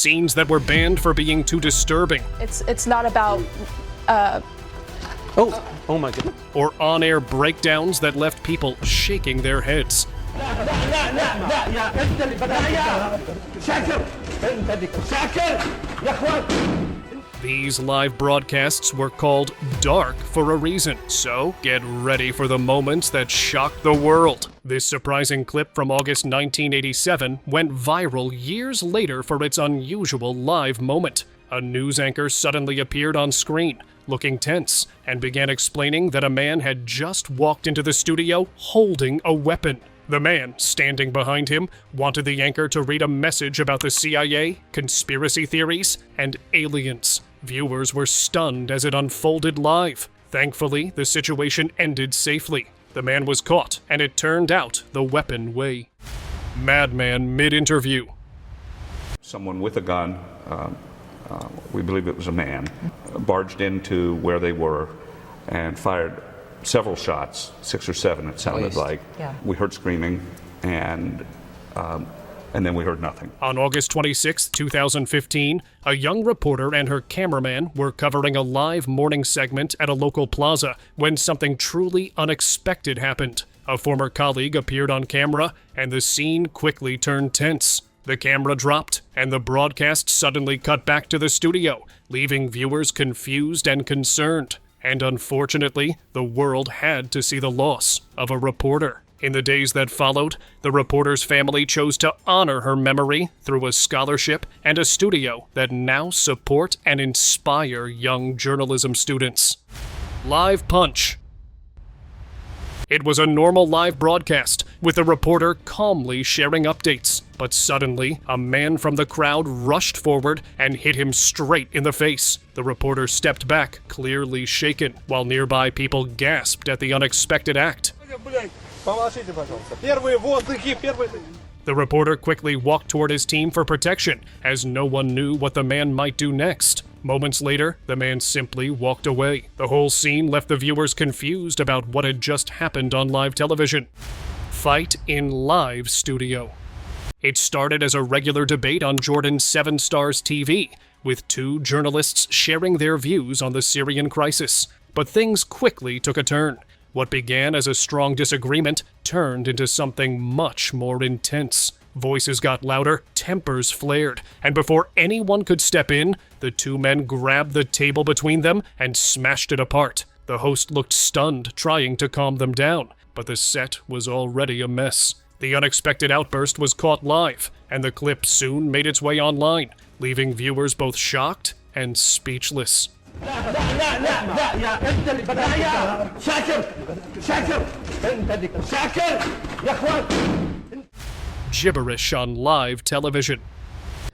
scenes that were banned for being too disturbing. It's not about Oh my goodness. Or on-air breakdowns that left people shaking their heads. These live broadcasts were called dark for a reason, so get ready for the moments that shocked the world. This surprising clip from August 1987 went viral years later for its unusual live moment. A news anchor suddenly appeared on screen, looking tense, and began explaining that a man had just walked into the studio holding a weapon. The man, standing behind him, wanted the anchor to read a message about the CIA, conspiracy theories, and aliens. Viewers were stunned as it unfolded live. Thankfully, the situation ended safely. The man was caught, and it turned out the weapon way. Madman mid-interview. Someone with a gun, we believe it was a man, barged into where they were and fired several shots, 6 or 7 it sounded like. Yeah. We heard screaming and then we heard nothing. On August 26, 2015, a young reporter and her cameraman were covering a live morning segment at a local plaza when something truly unexpected happened. A former colleague appeared on camera, and the scene quickly turned tense. The camera dropped, and the broadcast suddenly cut back to the studio, leaving viewers confused and concerned. And unfortunately, the world had to see the loss of a reporter. In the days that followed, the reporter's family chose to honor her memory through a scholarship and a studio that now support and inspire young journalism students. Live Punch. It was a normal live broadcast, with the reporter calmly sharing updates. But suddenly, a man from the crowd rushed forward and hit him straight in the face. The reporter stepped back, clearly shaken, while nearby people gasped at the unexpected act. The reporter quickly walked toward his team for protection, as no one knew what the man might do next. Moments later, the man simply walked away. The whole scene left the viewers confused about what had just happened on live television. Fight in live studio. It started as a regular debate on Jordan's 7 Stars TV, with 2 journalists sharing their views on the Syrian crisis. But things quickly took a turn. What began as a strong disagreement turned into something much more intense. Voices got louder, tempers flared, and before anyone could step in, the 2 men grabbed the table between them and smashed it apart. The host looked stunned, trying to calm them down, but the set was already a mess. The unexpected outburst was caught live, and the clip soon made its way online, leaving viewers both shocked and speechless. Gibberish on live television.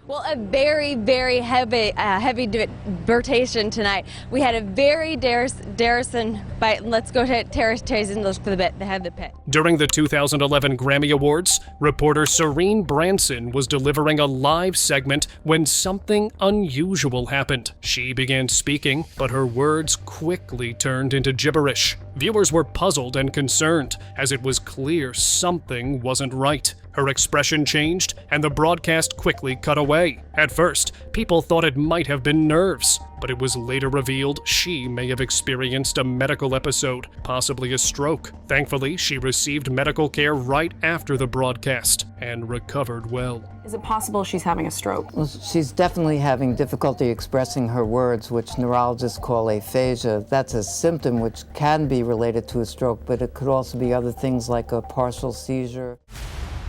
Well, a very, very heavy debatation tonight. We had a very Darrison fight. Let's go to Terry's and look for the bit. They have the pit. During the 2011 Grammy Awards, reporter Serene Branson was delivering a live segment when something unusual happened. She began speaking, but her words quickly turned into gibberish. Viewers were puzzled and concerned, as it was clear something wasn't right. Her expression changed, and the broadcast quickly cut away. At first, people thought it might have been nerves, but it was later revealed she may have experienced a medical episode, possibly a stroke. Thankfully, she received medical care right after the broadcast and recovered well. Is it possible she's having a stroke? Well, she's definitely having difficulty expressing her words, which neurologists call aphasia. That's a symptom which can be related to a stroke, but it could also be other things like a partial seizure.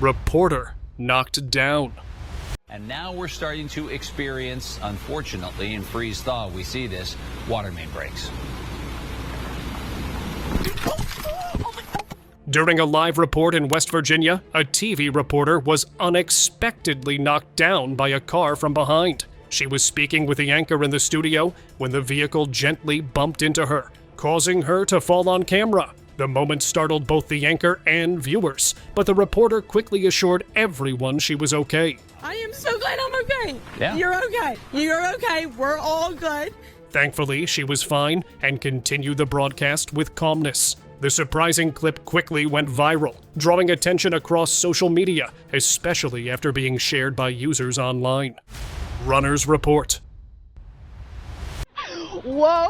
Reporter knocked down. And now we're starting to experience, unfortunately, in freeze-thaw, we see this, water main breaks. During a live report in West Virginia, a TV reporter was unexpectedly knocked down by a car from behind. She was speaking with the anchor in the studio when the vehicle gently bumped into her, causing her to fall on camera. The moment startled both the anchor and viewers, but the reporter quickly assured everyone she was okay. I am so glad I'm okay. Yeah. You're okay. You're okay. We're all good. Thankfully, she was fine and continued the broadcast with calmness. The surprising clip quickly went viral, drawing attention across social media, especially after being shared by users online. Runners report. Whoa!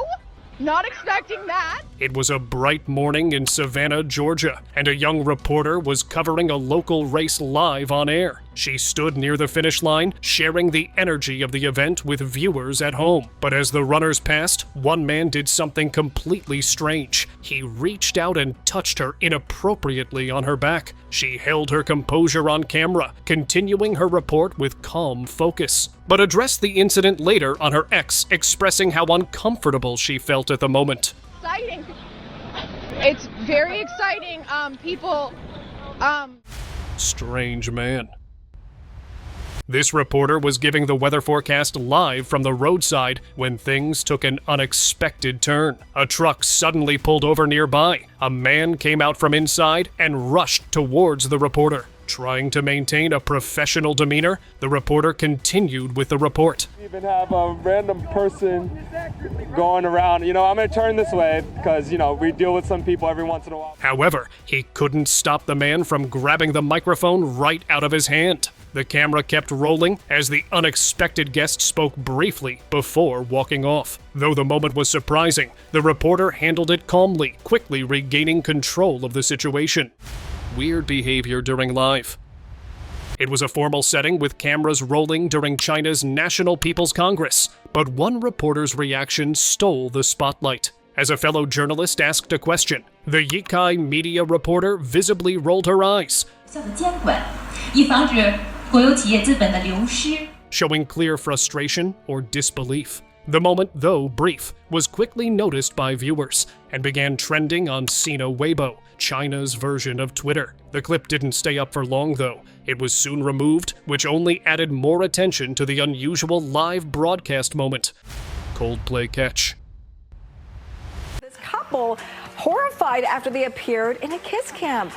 Not expecting that. It was a bright morning in Savannah, Georgia, and a young reporter was covering a local race live on air. She stood near the finish line, sharing the energy of the event with viewers at home. But as the runners passed, one man did something completely strange. He reached out and touched her inappropriately on her back. She held her composure on camera, continuing her report with calm focus, but addressed the incident later on her X, expressing how uncomfortable she felt at the moment. Exciting. It's very exciting. Strange man. This reporter was giving the weather forecast live from the roadside when things took an unexpected turn. A truck suddenly pulled over nearby. A man came out from inside and rushed towards the reporter. Trying to maintain a professional demeanor, the reporter continued with the report. We even have a random person going around. I'm going to turn this way because, we deal with some people every once in a while. However, he couldn't stop the man from grabbing the microphone right out of his hand. The camera kept rolling as the unexpected guest spoke briefly before walking off. Though the moment was surprising, the reporter handled it calmly, quickly regaining control of the situation. Weird behavior during live. It was a formal setting with cameras rolling during China's National People's Congress, but one reporter's reaction stole the spotlight. As a fellow journalist asked a question, the Yikai media reporter visibly rolled her eyes, showing clear frustration or disbelief. The moment, though brief, was quickly noticed by viewers and began trending on Sina Weibo, China's version of Twitter. The clip didn't stay up for long, though. It was soon removed, which only added more attention to the unusual live broadcast moment. Coldplay catch. This couple horrified after they appeared in a kiss cam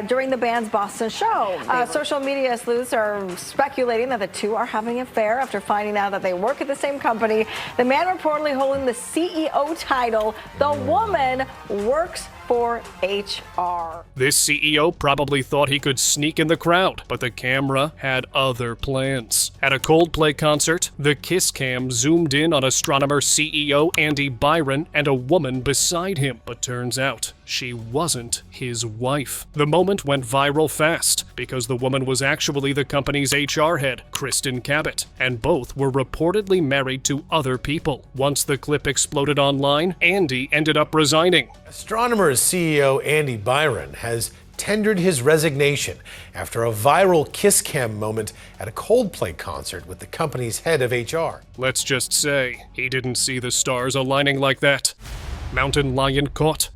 during the band's Boston show. Social media sleuths are speculating that the two are having an affair after finding out that they work at the same company. The man reportedly holding the CEO title. The woman works for HR. This CEO probably thought he could sneak in the crowd, but the camera had other plans. At a Coldplay concert, the kiss cam zoomed in on astronomer CEO Andy Byron and a woman beside him, but turns out she wasn't his wife. The moment went viral fast because the woman was actually the company's HR head, Kristen Cabot, and both were reportedly married to other people. Once the clip exploded online, Andy ended up resigning. Astronomer's CEO Andy Byron has tendered his resignation after a viral kiss cam moment at a Coldplay concert with the company's head of HR. Let's just say, he didn't see the stars aligning like that. Mountain lion caught.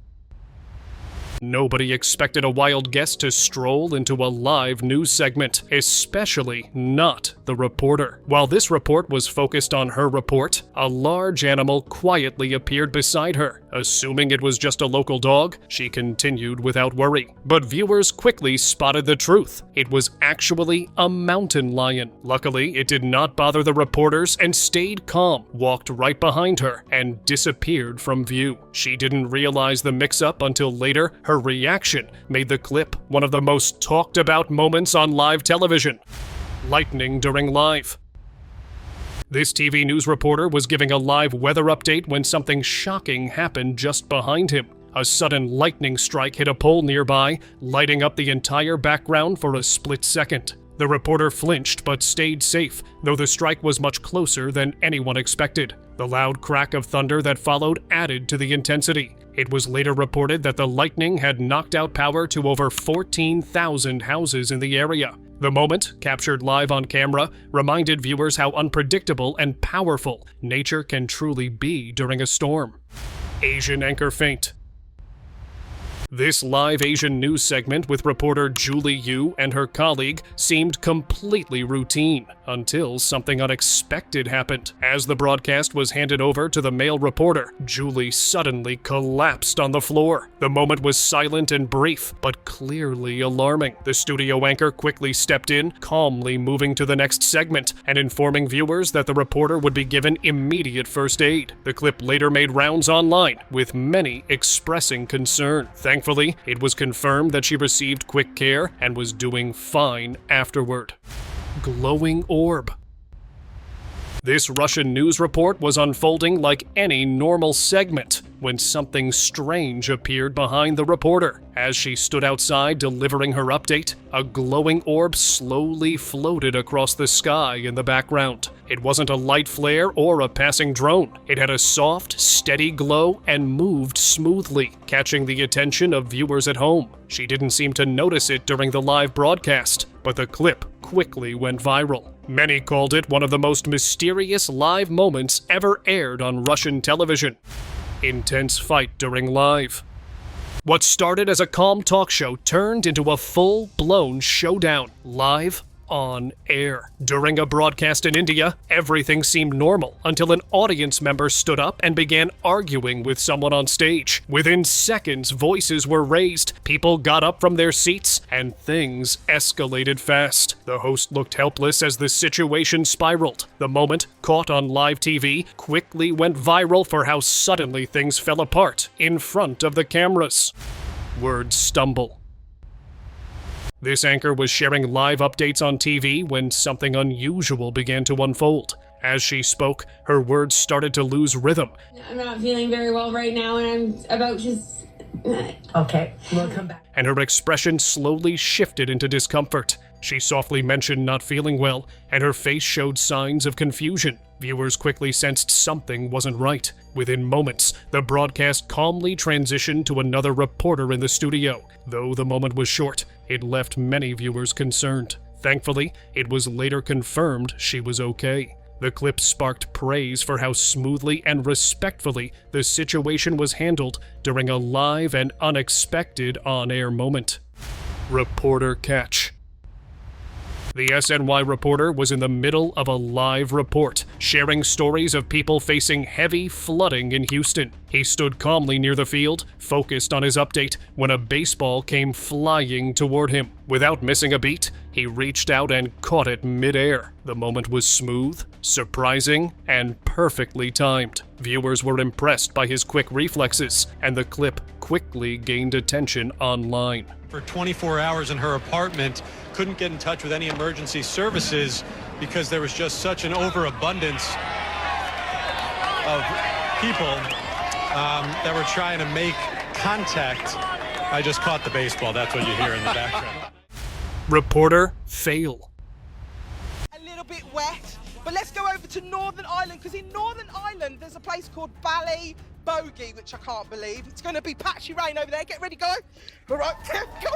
Nobody expected a wild guest to stroll into a live news segment, especially not the reporter. While this report was focused on her report, a large animal quietly appeared beside her. Assuming it was just a local dog, she continued without worry. But viewers quickly spotted the truth. It was actually a mountain lion. Luckily, it did not bother the reporters and stayed calm, walked right behind her, and disappeared from view. She didn't realize the mix-up until later. Her reaction made the clip one of the most talked about moments on live television. Lightning during live. This TV news reporter was giving a live weather update when something shocking happened just behind him. A sudden lightning strike hit a pole nearby, lighting up the entire background for a split second. The reporter flinched but stayed safe, though the strike was much closer than anyone expected. The loud crack of thunder that followed added to the intensity. It was later reported that the lightning had knocked out power to over 14,000 houses in the area. The moment, captured live on camera, reminded viewers how unpredictable and powerful nature can truly be during a storm. Asian anchor faint. This live Asian news segment with reporter Julie Yu and her colleague seemed completely routine until something unexpected happened. As the broadcast was handed over to the male reporter, Julie suddenly collapsed on the floor. The moment was silent and brief, but clearly alarming. The studio anchor quickly stepped in, calmly moving to the next segment and informing viewers that the reporter would be given immediate first aid. The clip later made rounds online, with many expressing concern. Thankfully, it was confirmed that she received quick care and was doing fine afterward. Glowing orb. This Russian news report was unfolding like any normal segment when something strange appeared behind the reporter. As she stood outside delivering her update, a glowing orb slowly floated across the sky in the background. It wasn't a light flare or a passing drone. It had a soft, steady glow and moved smoothly, catching the attention of viewers at home. She didn't seem to notice it during the live broadcast, but the clip quickly went viral. Many called it one of the most mysterious live moments ever aired on Russian television. Intense fight during live. What started as a calm talk show turned into a full-blown showdown, live on air. During a broadcast in India, everything seemed normal until an audience member stood up and began arguing with someone on stage. Within seconds, voices were raised, people got up from their seats, and things escalated fast. The host looked helpless as the situation spiraled. The moment, caught on live TV, quickly went viral for how suddenly things fell apart in front of the cameras. Words stumble. This anchor was sharing live updates on TV when something unusual began to unfold. As she spoke, her words started to lose rhythm. I'm not feeling very well right now, and I'm about to... Okay, we'll come back. And her expression slowly shifted into discomfort. She softly mentioned not feeling well, and her face showed signs of confusion. Viewers quickly sensed something wasn't right. Within moments, the broadcast calmly transitioned to another reporter in the studio. Though the moment was short, it left many viewers concerned. Thankfully, it was later confirmed she was okay. The clip sparked praise for how smoothly and respectfully the situation was handled during a live and unexpected on-air moment. Reporter catch. The SNY reporter was in the middle of a live report, sharing stories of people facing heavy flooding in Houston. He stood calmly near the field, focused on his update, when a baseball came flying toward him. Without missing a beat, he reached out and caught it mid-air. The moment was smooth, surprising, and perfectly timed. Viewers were impressed by his quick reflexes, and the clip quickly gained attention online. For 24 hours in her apartment, couldn't get in touch with any emergency services because there was just such an overabundance of people that were trying to make contact. I just caught the baseball. That's what you hear in the background. Reporter fail. A little bit wet, but let's go over to Northern Ireland, because in Northern Ireland there's a place called Bogey, which I can't believe. It's going to be patchy rain over there. Get ready, go. All right, go.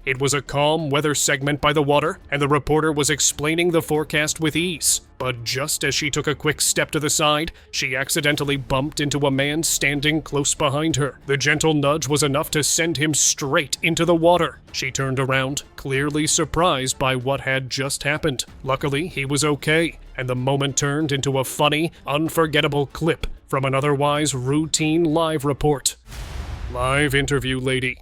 It was a calm weather segment by the water, and the reporter was explaining the forecast with ease. But just as she took a quick step to the side, she accidentally bumped into a man standing close behind her. The gentle nudge was enough to send him straight into the water. She turned around, clearly surprised by what had just happened. Luckily, he was okay, and the moment turned into a funny, unforgettable clip from an otherwise routine live report. Live interview lady.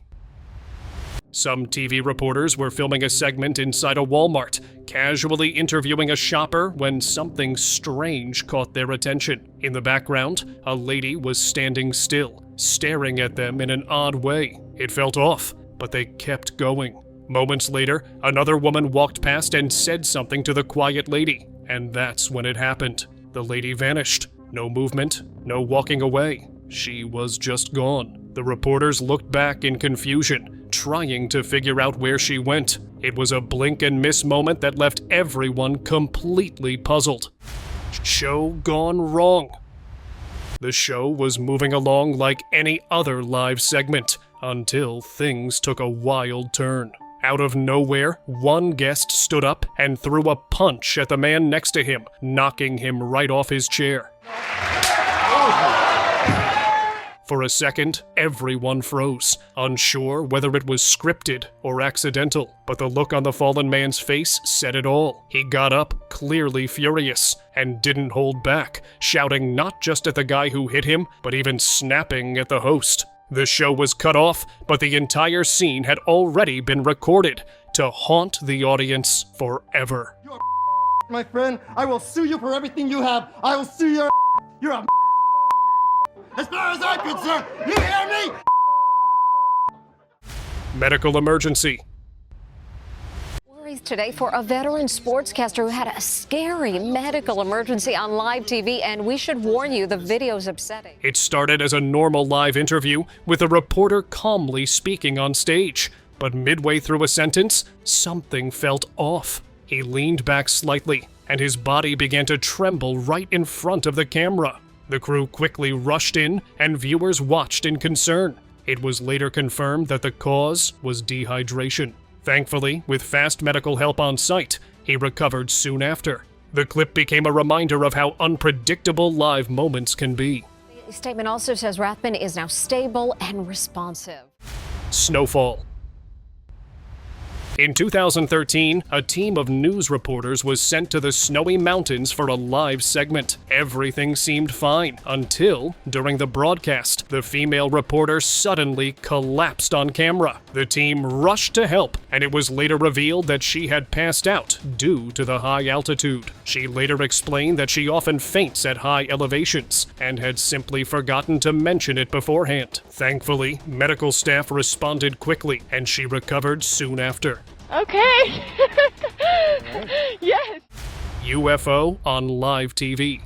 Some TV reporters were filming a segment inside a Walmart, casually interviewing a shopper when something strange caught their attention. In the background, a lady was standing still, staring at them in an odd way. It felt off, but they kept going. Moments later, another woman walked past and said something to the quiet lady, and that's when it happened. The lady vanished. No movement, no walking away. She was just gone. The reporters looked back in confusion, trying to figure out where she went. It was a blink and miss moment that left everyone completely puzzled. Show gone wrong. The show was moving along like any other live segment until things took a wild turn. Out of nowhere, one guest stood up and threw a punch at the man next to him, knocking him right off his chair. For a second, everyone froze, unsure whether it was scripted or accidental. But the look on the fallen man's face said it all. He got up, clearly furious, and didn't hold back, shouting not just at the guy who hit him, but even snapping at the host. The show was cut off, but the entire scene had already been recorded to haunt the audience forever. You're my friend. I will sue you for everything you have. I will sue your. You're a. As far as I'm concerned, you hear me? Medical emergency. Worries today for a veteran sportscaster who had a scary medical emergency on live TV, and we should warn you, the video's upsetting. It started as a normal live interview with a reporter calmly speaking on stage. But midway through a sentence, something felt off. He leaned back slightly, and his body began to tremble right in front of the camera. The crew quickly rushed in, and viewers watched in concern. It was later confirmed that the cause was dehydration. Thankfully, with fast medical help on site, he recovered soon after. The clip became a reminder of how unpredictable live moments can be. The statement also says Rathbun is now stable and responsive. Snowfall. In 2013, a team of news reporters was sent to the snowy mountains for a live segment. Everything seemed fine until, during the broadcast, the female reporter suddenly collapsed on camera. The team rushed to help, and it was later revealed that she had passed out due to the high altitude. She later explained that she often faints at high elevations and had simply forgotten to mention it beforehand. Thankfully, medical staff responded quickly, and she recovered soon after. Okay. Yes. UFO on live TV.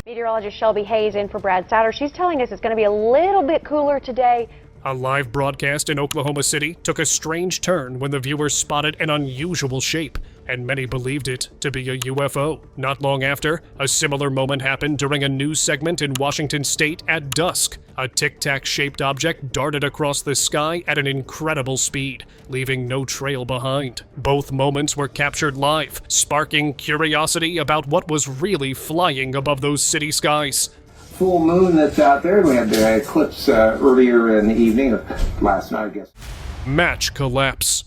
Meteorologist Shelby Hayes in for Brad Souter. She's telling us it's going to be a little bit cooler today. A live broadcast in Oklahoma City took a strange turn when the viewers spotted an unusual shape, and many believed it to be a UFO. Not long after, a similar moment happened during a news segment in Washington state at dusk. A tic-tac-shaped object darted across the sky at an incredible speed, leaving no trail behind. Both moments were captured live, sparking curiosity about what was really flying above those city skies. Full moon that's out there. We had the eclipse earlier in the evening, or last night, I guess. Match collapse.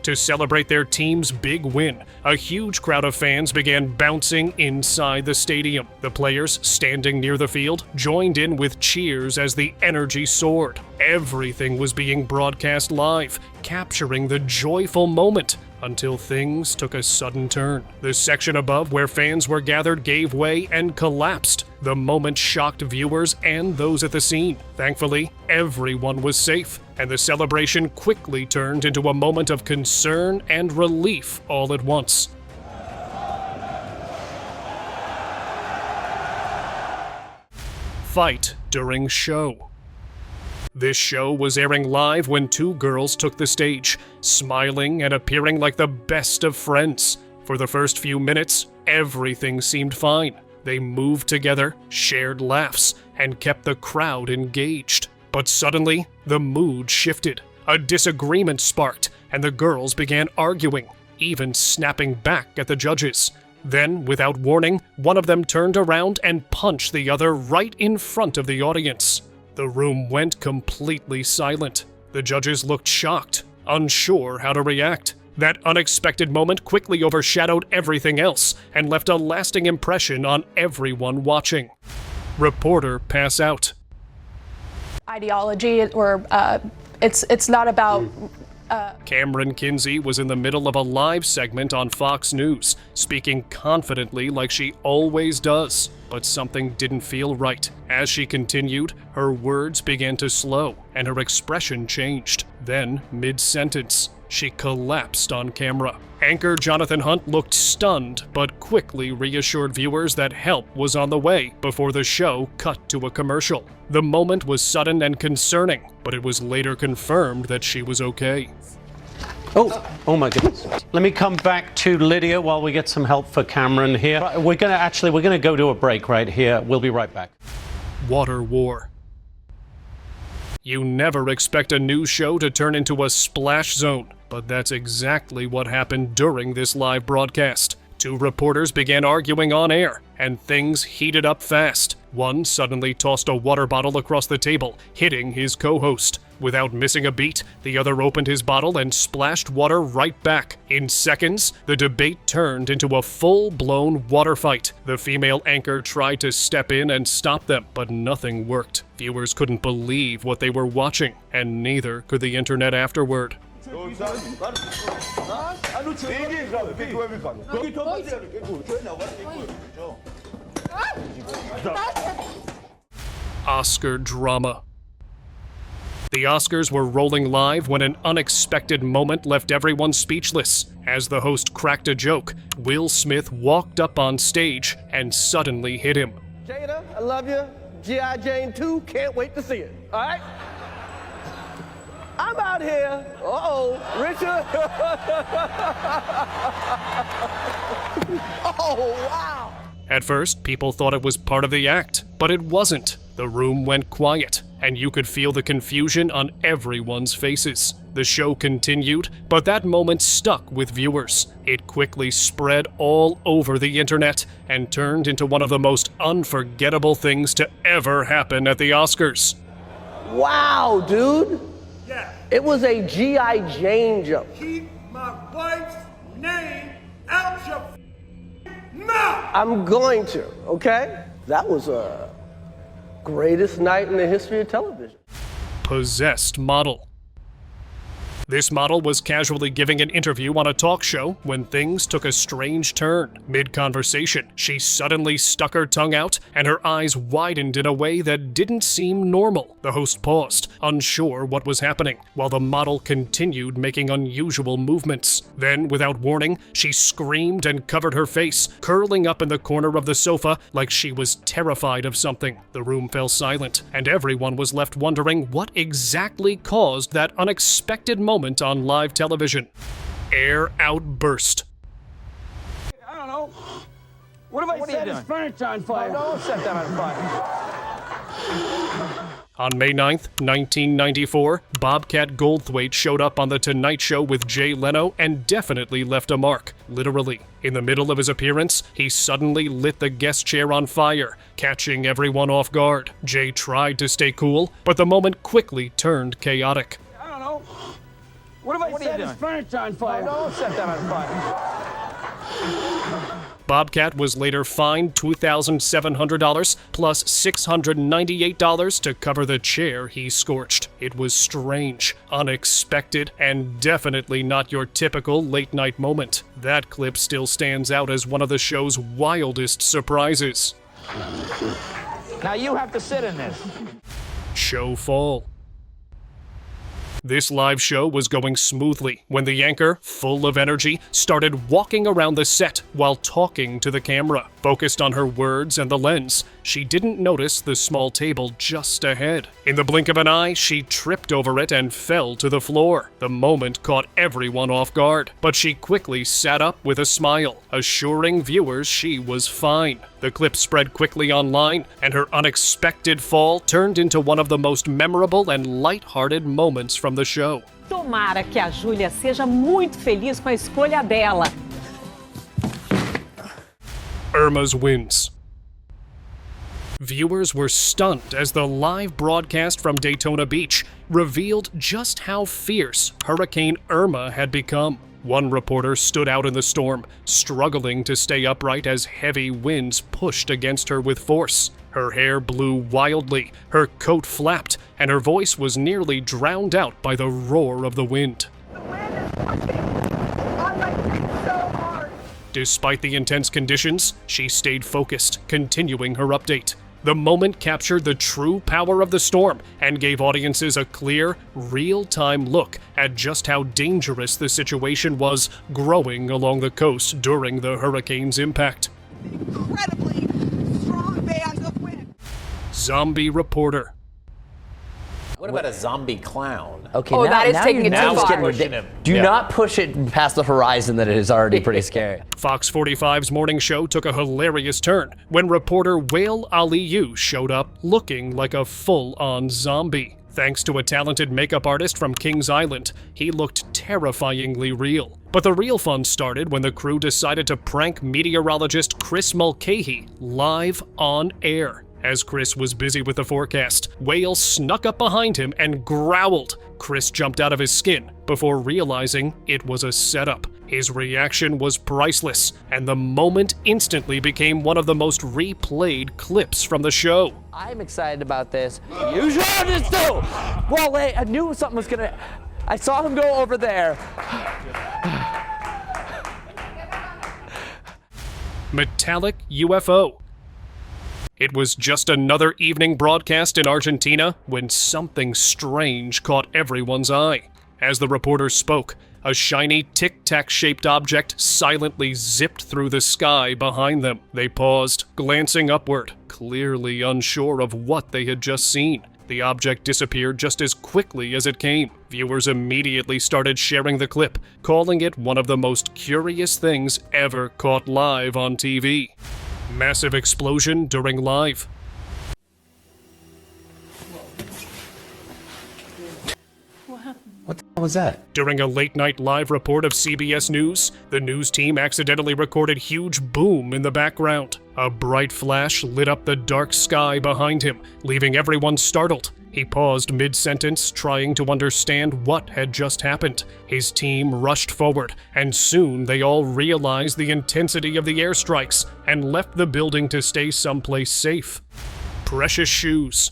To celebrate their team's big win, a huge crowd of fans began bouncing inside the stadium. The players, standing near the field, joined in with cheers as the energy soared. Everything was being broadcast live, capturing the joyful moment, until things took a sudden turn. The section above where fans were gathered gave way and collapsed. The moment shocked viewers and those at the scene. Thankfully, everyone was safe, and the celebration quickly turned into a moment of concern and relief all at once. Fight during show. This show was airing live when two girls took the stage, smiling and appearing like the best of friends. For the first few minutes, everything seemed fine. They moved together, shared laughs, and kept the crowd engaged. But suddenly, the mood shifted. A disagreement sparked, and the girls began arguing, even snapping back at the judges. Then, without warning, one of them turned around and punched the other right in front of the audience. The room went completely silent. The judges looked shocked, unsure how to react. That unexpected moment quickly overshadowed everything else and left a lasting impression on everyone watching. Reporter pass out. Ideology, or it's not about. Cameron Kinsey was in the middle of a live segment on Fox News, speaking confidently like she always does. But something didn't feel right. As she continued, her words began to slow, and her expression changed. Then, mid-sentence, she collapsed on camera. Anchor Jonathan Hunt looked stunned, but quickly reassured viewers that help was on the way before the show cut to a commercial. The moment was sudden and concerning, but it was later confirmed that she was okay. Oh my goodness. Let me come back to Lydia while we get some help for Cameron here. We're going to go to a break right here. We'll be right back. Water war. You never expect a news show to turn into a splash zone, but that's exactly what happened during this live broadcast. Two reporters began arguing on air, and things heated up fast. One suddenly tossed a water bottle across the table, hitting his co-host. Without missing a beat, the other opened his bottle and splashed water right back. In seconds, the debate turned into a full-blown water fight. The female anchor tried to step in and stop them, but nothing worked. Viewers couldn't believe what they were watching, and neither could the internet afterward. Oscar drama. The Oscars were rolling live when an unexpected moment left everyone speechless. As the host cracked a joke, Will Smith walked up on stage and suddenly hit him. Jada, I love you. G.I. Jane 2, can't wait to see it. All right? I'm out here. Richard. Oh, wow. At first, people thought it was part of the act, but it wasn't. The room went quiet, and you could feel the confusion on everyone's faces. The show continued, but that moment stuck with viewers. It quickly spread all over the internet and turned into one of the most unforgettable things to ever happen at the Oscars. Wow, dude. Yeah. It was a G.I. Jane joke. Keep my wife's name out your mouth. I'm going to, okay? That was a greatest night in the history of television. Possessed model. This model was casually giving an interview on a talk show when things took a strange turn. Mid-conversation, she suddenly stuck her tongue out and her eyes widened in a way that didn't seem normal. The host paused, unsure what was happening, while the model continued making unusual movements. Then, without warning, she screamed and covered her face, curling up in the corner of the sofa like she was terrified of something. The room fell silent, and everyone was left wondering what exactly caused that unexpected moment on live television. Air outburst. I don't know. What if I set his furniture on fire? No, don't set that on fire. On May 9th, 1994, Bobcat Goldthwait showed up on The Tonight Show with Jay Leno and definitely left a mark, literally. In the middle of his appearance, he suddenly lit the guest chair on fire, catching everyone off guard. Jay tried to stay cool, but the moment quickly turned chaotic. I don't know. What if I set his furniture on fire? No, don't set that on fire. Bobcat was later fined $2,700 plus $698 to cover the chair he scorched. It was strange, unexpected, and definitely not your typical late-night moment. That clip still stands out as one of the show's wildest surprises. Now you have to sit in this. Show fall. This live show was going smoothly when the anchor, full of energy, started walking around the set while talking to the camera. Focused on her words and the lens, she didn't notice the small table just ahead. In the blink of an eye, she tripped over it and fell to the floor. The moment caught everyone off guard, but she quickly sat up with a smile, assuring viewers she was fine. The clip spread quickly online, and her unexpected fall turned into one of the most memorable and light-hearted moments from the show. Tomara que a Júlia seja muito feliz com a escolha dela. Irma's wins. Viewers were stunned as the live broadcast from Daytona Beach revealed just how fierce Hurricane Irma had become. One reporter stood out in the storm, struggling to stay upright as heavy winds pushed against her with force. Her hair blew wildly, her coat flapped, and her voice was nearly drowned out by the roar of the wind. Despite the intense conditions, she stayed focused, continuing her update. The moment captured the true power of the storm and gave audiences a clear, real-time look at just how dangerous the situation was growing along the coast during the hurricane's impact. Incredibly strong bands of wind. Zombie reporter. What about a zombie clown? Okay, that is taking it too far. Do not push it past the horizon that it is already pretty scary. Fox 45's morning show took a hilarious turn when reporter Wael Aliyu showed up looking like a full-on zombie. Thanks to a talented makeup artist from Kings Island, he looked terrifyingly real. But the real fun started when the crew decided to prank meteorologist Chris Mulcahy live on air. As Chris was busy with the forecast, Wael snuck up behind him and growled. Chris jumped out of his skin before realizing it was a setup. His reaction was priceless, and the moment instantly became one of the most replayed clips from the show. I'm excited about this. You should this too! Well, I knew something was gonna... I saw him go over there. Metallic UFO. It was just another evening broadcast in Argentina when something strange caught everyone's eye. As the reporter spoke, a shiny tic-tac-shaped object silently zipped through the sky behind them. They paused, glancing upward, clearly unsure of what they had just seen. The object disappeared just as quickly as it came. Viewers immediately started sharing the clip, calling it one of the most curious things ever caught live on TV. Massive explosion during live. What the hell was that? During a late-night live report of CBS News, the news team accidentally recorded huge boom in the background. A bright flash lit up the dark sky behind him, leaving everyone startled. He paused mid-sentence, trying to understand what had just happened. His team rushed forward, and soon they all realized the intensity of the airstrikes and left the building to stay someplace safe. Precious shoes.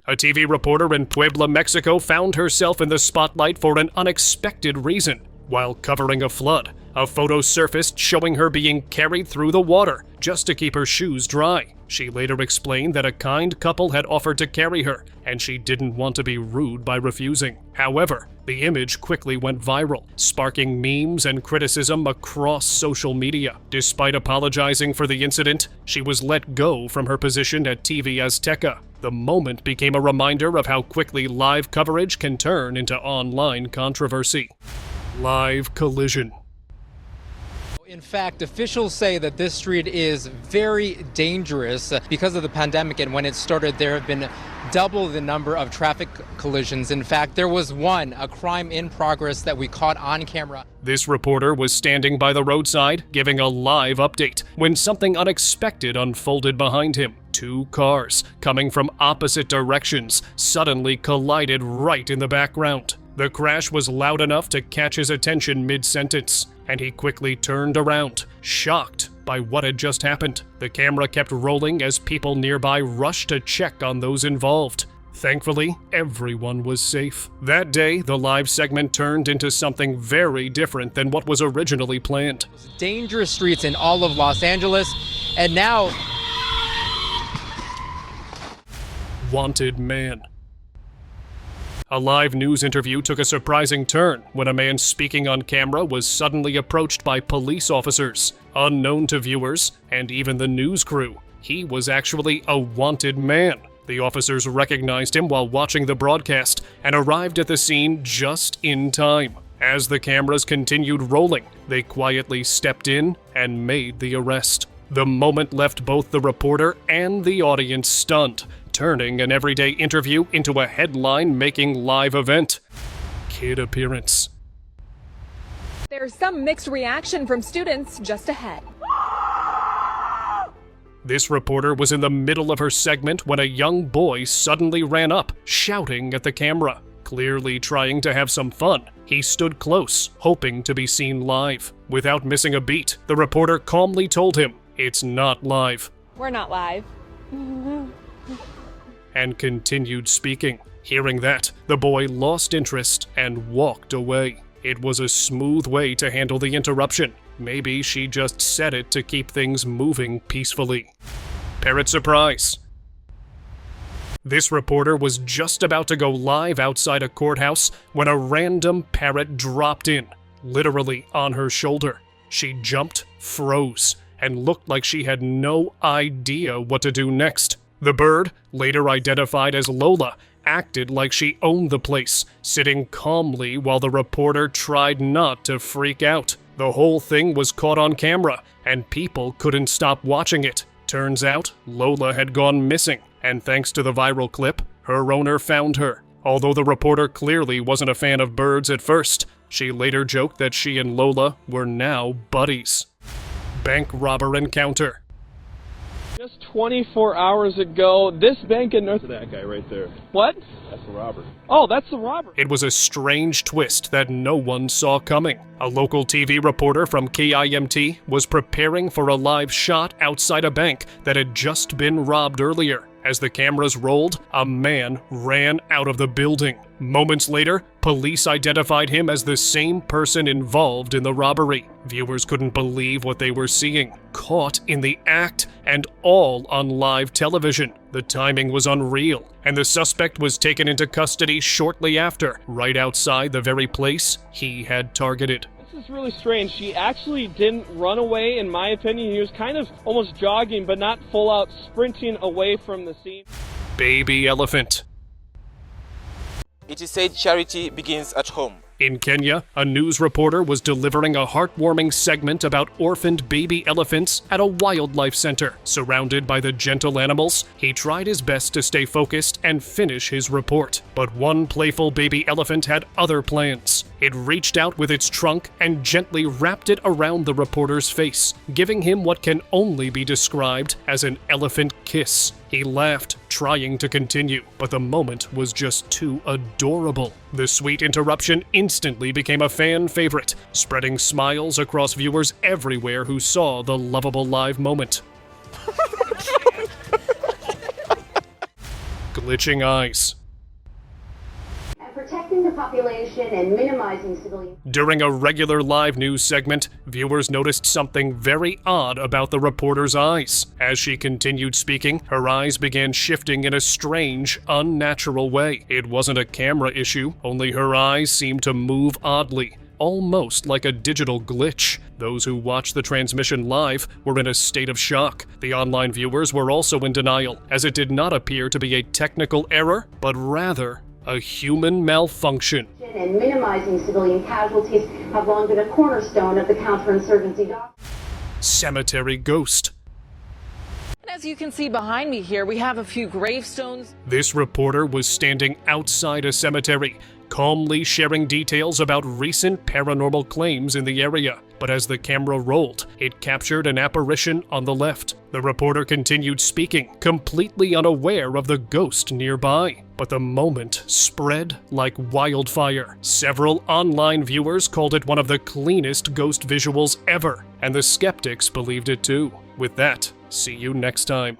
A TV reporter in Puebla, Mexico found herself in the spotlight for an unexpected reason. While covering a flood, a photo surfaced showing her being carried through the water just to keep her shoes dry. She later explained that a kind couple had offered to carry her, and she didn't want to be rude by refusing. However, the image quickly went viral, sparking memes and criticism across social media. Despite apologizing for the incident, she was let go from her position at TV Azteca. The moment became a reminder of how quickly live coverage can turn into online controversy. Live collision. In fact, officials say that this street is very dangerous because of the pandemic, and when it started, there have been double the number of traffic collisions. In fact, there was one, a crime in progress that we caught on camera. This reporter was standing by the roadside, giving a live update, when something unexpected unfolded behind him. Two cars, coming from opposite directions, suddenly collided right in the background. The crash was loud enough to catch his attention mid-sentence, and he quickly turned around, shocked by what had just happened. The camera kept rolling as people nearby rushed to check on those involved. Thankfully, everyone was safe. That day, the live segment turned into something very different than what was originally planned. Dangerous streets in all of Los Angeles, and now... Wanted man. A live news interview took a surprising turn when a man speaking on camera was suddenly approached by police officers, unknown to viewers and even the news crew. He was actually a wanted man. The officers recognized him while watching the broadcast and arrived at the scene just in time. As the cameras continued rolling, they quietly stepped in and made the arrest. The moment left both the reporter and the audience stunned, turning an everyday interview into a headline-making live event. Kid appearance. There's some mixed reaction from students just ahead. This reporter was in the middle of her segment when a young boy suddenly ran up, shouting at the camera. Clearly trying to have some fun, he stood close, hoping to be seen live. Without missing a beat, the reporter calmly told him, "It's not live," We're not live. and continued speaking. Hearing that, the boy lost interest and walked away. It was a smooth way to handle the interruption. Maybe she just said it to keep things moving peacefully. Parrot surprise. This reporter was just about to go live outside a courthouse when a random parrot dropped in, literally on her shoulder. She jumped, froze, and looked like she had no idea what to do next. The bird, later identified as Lola, acted like she owned the place, sitting calmly while the reporter tried not to freak out. The whole thing was caught on camera, and people couldn't stop watching it. Turns out, Lola had gone missing, and thanks to the viral clip, her owner found her. Although the reporter clearly wasn't a fan of birds at first, she later joked that she and Lola were now buddies. Bank robber encounter. Just 24 hours ago, this bank in North... That guy right there. What? That's the robber. Oh, that's the robber. It was a strange twist that no one saw coming. A local TV reporter from KIMT was preparing for a live shot outside a bank that had just been robbed earlier. As the cameras rolled, a man ran out of the building. Moments later, police identified him as the same person involved in the robbery. Viewers couldn't believe what they were seeing. Caught in the act, and all on live television. The timing was unreal, and the suspect was taken into custody shortly after, right outside the very place he had targeted. This is really strange. She actually didn't run away, in my opinion. He was kind of almost jogging, but not full out sprinting away from the scene. Baby elephant. It is said charity begins at home. In Kenya, a news reporter was delivering a heartwarming segment about orphaned baby elephants at a wildlife center. Surrounded by the gentle animals, he tried his best to stay focused and finish his report. But one playful baby elephant had other plans. It reached out with its trunk and gently wrapped it around the reporter's face, giving him what can only be described as an elephant kiss. He laughed, trying to continue, but the moment was just too adorable. The sweet interruption instantly became a fan favorite, spreading smiles across viewers everywhere who saw the lovable live moment. Glitching eyes. Protecting the population and minimizing civilian. During a regular live news segment, viewers noticed something very odd about the reporter's eyes. As she continued speaking, her eyes began shifting in a strange, unnatural way. It wasn't a camera issue, only her eyes seemed to move oddly, almost like a digital glitch. Those who watched the transmission live were in a state of shock. The online viewers were also in denial, as it did not appear to be a technical error, but rather a human malfunction. And minimizing civilian casualties have long been a cornerstone of the counterinsurgency doctrine. Cemetery ghost. As you can see behind me here, we have a few gravestones. This reporter was standing outside a cemetery, calmly sharing details about recent paranormal claims in the area. But as the camera rolled, it captured an apparition on the left. The reporter continued speaking, completely unaware of the ghost nearby. But the moment spread like wildfire. Several online viewers called it one of the cleanest ghost visuals ever, and the skeptics believed it too. With that, see you next time.